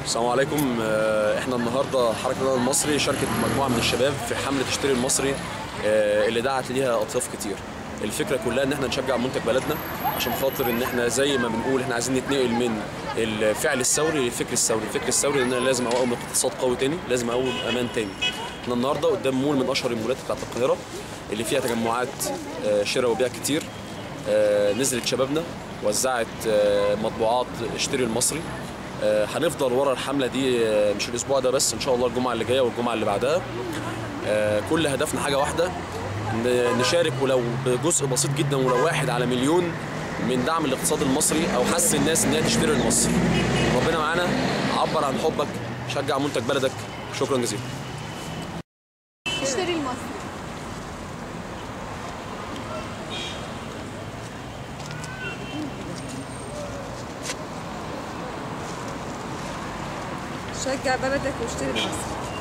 السلام عليكم. احنا النهارده حركه النادي المصري شاركت مجموعه من الشباب في حمله اشتري المصري اللي دعت ليها اطياف كتير. الفكره كلها ان احنا نشجع منتج بلدنا عشان خاطر ان احنا زي ما بنقول احنا عايزين نتنقل من الفعل الثوري للفكر الثوري. الفكر الثوري ان انا لازم اقوم اقتصاد قوي تاني، لازم اقوم امان تاني. احنا النهارده قدام مول من اشهر المولات بتاعت القاهره اللي فيها تجمعات شراء وبيع كتير. نزلت شبابنا وزعت مطبوعات اشتري المصري. هنفضل ورا الحمله دي مش الاسبوع ده بس، ان شاء الله الجمعه اللي جايه والجمعه اللي بعدها. كل هدفنا حاجه واحده، نشارك ولو بجزء بسيط جدا، ولو 1 على مليون من دعم الاقتصاد المصري او حث الناس ان هي تشتري المصري. ربنا معانا، عبر عن حبك، شجع منتج بلدك. شكرا جزيلا. اشتري المصري. شجع بلدك واشتري المصري.